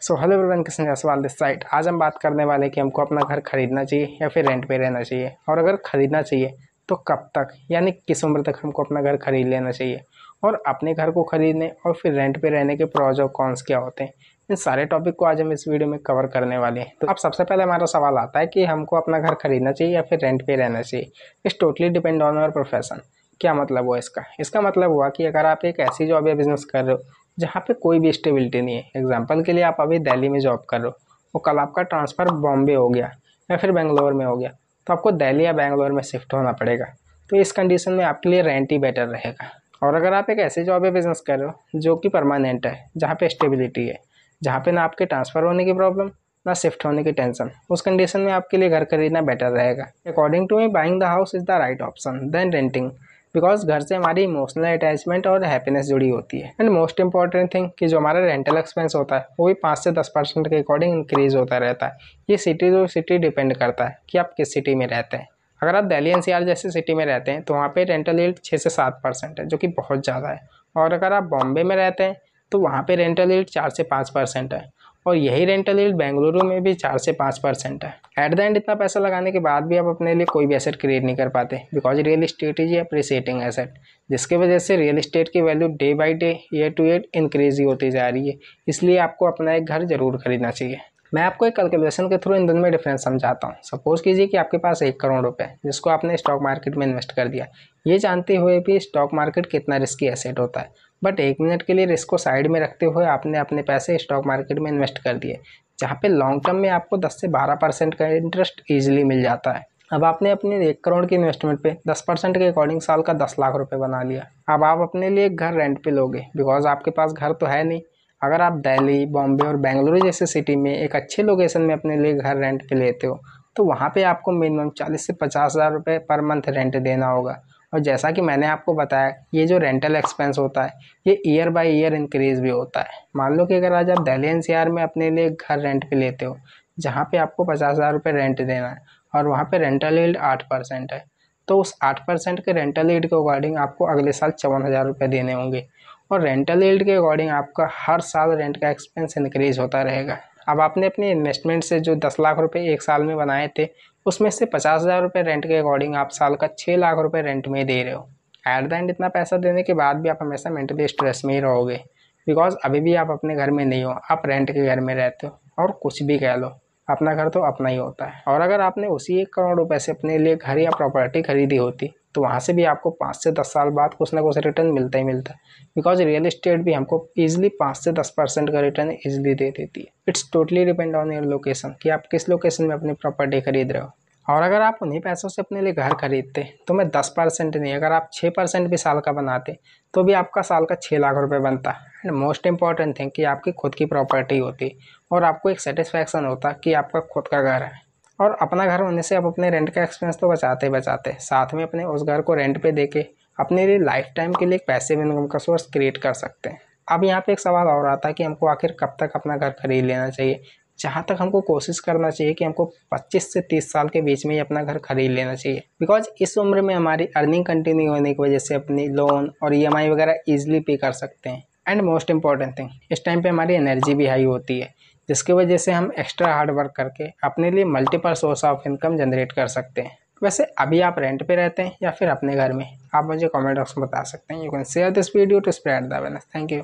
So hello everyone, Kishan Jaiswal this side. आज हम बात करने वाले हैं कि हमको अपना घर खरीदना चाहिए या फिर रेंट पे रहना चाहिए, और अगर खरीदना चाहिए तो कब तक, यानी किस उम्र तक हमको अपना घर खरीद लेना चाहिए, और अपने घर को खरीदने और फिर रेंट पे रहने के प्रोज और कॉन्स क्या होते हैं। इन सारे टॉपिक को आज हम इस वीडियो में कवर करने वाले हैं। तो अब सबसे पहले हमारा सवाल आता है कि हमको अपना घर खरीदना चाहिए या फिर रेंट पे रहना चाहिए। It's totally depend on your profession. क्या मतलब हुआ इसका मतलब हुआ कि अगर आप एक ऐसी जॉब या बिजनेस कर रहे हो जहाँ पे कोई भी स्टेबिलिटी नहीं है। एग्जांपल के लिए आप अभी दिल्ली में जॉब कर रहे हो और कल आपका ट्रांसफ़र बॉम्बे हो गया या फिर बेंगलोर में हो गया, तो आपको दिल्ली या बेंगलोर में शिफ्ट होना पड़ेगा। तो इस कंडीशन में आपके लिए रेंट ही बेटर रहेगा। और अगर आप एक ऐसी जॉब या बिजनेस कर रहे हो जो कि परमानेंट है, जहाँ पे स्टेबिलिटी है, जहाँ पे ना आपके ट्रांसफ़र होने की प्रॉब्लम ना शिफ्ट होने की टेंशन, उस कंडीशन में आपके लिए घर खरीदना बेटर रहेगा। According to me, buying the house is the right option then renting, because घर से हमारी इमोशनल अटैचमेंट और हैप्पीनेस जुड़ी होती है। एंड मोस्ट इंपॉर्टेंट थिंग कि जो हमारा रेंटल एक्सपेंस होता है वो भी 5 से 10% के अकॉर्डिंग इंक्रीज होता रहता है। ये सिटी टू सिटी डिपेंड करता है कि आप किस सिटी में रहते हैं। अगर आप दिल्ली एनसीआर जैसे सिटी में रहते हैं तो वहाँ पे रेंटल यील्ड 6 से 7% है, जो कि बहुत ज़्यादा है। और अगर आप बॉम्बे में रहते हैं तो वहाँ पे रेंटल यील्ड 4 से 5% है, और यही रेंटल यील्ड बेंगलुरु में भी 4 से 5% है। एट द एंड इतना पैसा लगाने के बाद भी आप अपने लिए कोई भी एसेट क्रिएट नहीं कर पाते, because real estate is appreciating asset, जिसकी वजह से रियल एस्टेट की value day by day, year to year increase ही होती जा रही है। इसलिए आपको अपना एक घर जरूर खरीदना चाहिए। मैं आपको एक कैलकुलेशन के थ्रू इन दोनों में डिफरेंस समझाता हूँ। सपोज कीजिए कि आपके पास 1 करोड़ रुपए जिसको आपने स्टॉक मार्केट में इन्वेस्ट कर दिया, ये जानते हुए भी स्टॉक मार्केट कितना रिस्की एसेट होता है। बट 1 मिनट के लिए रिस्क को साइड में रखते हुए आपने अपने पैसे स्टॉक मार्केट में इन्वेस्ट कर दिए, जहाँ पे लॉन्ग टर्म में आपको 10 से 12% का इंटरेस्ट ईजिली मिल जाता है। अब आपने अपने 1 करोड़ की इन्वेस्टमेंट पे 10% के अकॉर्डिंग साल का 10 लाख रुपए बना लिया। अब आप अपने लिए एक घर रेंट पे लोगे, बिकॉज आपके पास घर तो है नहीं। अगर आप दिल्ली, बॉम्बे और बेंगलुरु जैसे सिटी में एक अच्छे लोकेशन में अपने लिए घर रेंट पे लेते हो, तो वहाँ पे आपको मिनिमम 40 से 50 हज़ार रुपये पर मंथ रेंट देना होगा। और जैसा कि मैंने आपको बताया, ये जो रेंटल एक्सपेंस होता है ये ईयर बाय ईयर इंक्रीज भी होता है। मान लो कि अगर आज आप दिल्ली एनसीआर में अपने लिए घर रेंट पे लेते हो जहाँ पे आपको 50 हज़ार रुपये रेंट देना है, और वहाँ पे रेंटल यील्ड 8% है, तो उस 8% के रेंटल यील्ड के अकॉर्डिंग आपको अगले साल 54 हज़ार रुपये देने होंगे। और रेंटल यील्ड के अकॉर्डिंग आपका हर साल रेंट का एक्सपेंस इंक्रीज होता रहेगा। अब आपने अपने इन्वेस्टमेंट से जो 10 लाख रुपए एक साल में बनाए थे, उसमें से 50 हज़ार रुपये रेंट के अकॉर्डिंग आप साल का 6 लाख रुपए रेंट में दे रहे हो। एट द एंड इतना पैसा देने के बाद भी आप हमेशा मेंटली स्ट्रेस में ही रहोगे, बिकॉज अभी भी आप अपने घर में नहीं हो, आप रेंट के घर में रहते हो। और कुछ भी कह लो, अपना घर तो अपना ही होता है। और अगर आपने उसी 1 करोड़ रुपए से अपने लिए घर या प्रॉपर्टी खरीदी होती तो वहाँ से भी आपको 5 से 10 साल बाद कुछ ना कुछ रिटर्न मिलता ही मिलता है, बिकॉज रियल एस्टेट भी हमको ईजिली 5 से 10% का रिटर्न ईजिली दे देती है। It's totally depend on your location कि आप किस लोकेशन में अपनी प्रॉपर्टी खरीद रहे हो। और अगर आप उन्हीं पैसों से अपने लिए घर खरीदते तो मैं 10% नहीं, अगर आप 6% भी साल का बनाते तो भी आपका साल का 6 लाख रुपए बनता। एंड मोस्ट इंपॉर्टेंट थिंग कि आपकी खुद की प्रॉपर्टी होती और आपको एक सेटिस्फैक्शन होता कि आपका खुद का घर है। और अपना घर होने से आप अपने रेंट का एक्सपेंस तो बचाते बचाते साथ में अपने उस घर को रेंट पे देके अपने लिए लाइफ टाइम के लिए एक पैसिव इनकम का सोर्स क्रिएट कर सकते हैं। अब यहाँ पे एक सवाल और आता है कि हमको आखिर कब तक अपना घर खरीद लेना चाहिए। जहाँ तक हमको कोशिश करना चाहिए कि हमको 25 से 30 साल के बीच में ही अपना घर खरीद लेना चाहिए, बिकॉज इस उम्र में हमारी अर्निंग कंटिन्यू होने की वजह से अपनी लोन और ईएमआई वगैरह ईजिली पे कर सकते हैं। एंड मोस्ट इंपॉर्टेंट थिंग, इस टाइम पे हमारी एनर्जी भी हाई होती है, जिसकी वजह से हम एक्स्ट्रा हार्ड वर्क करके अपने लिए multiple source of income generate कर सकते हैं। वैसे अभी आप रेंट पे रहते हैं या फिर अपने घर में, आप मुझे कमेंट बॉक्स में बता सकते हैं। You can share this video to spread the awareness. Thank you.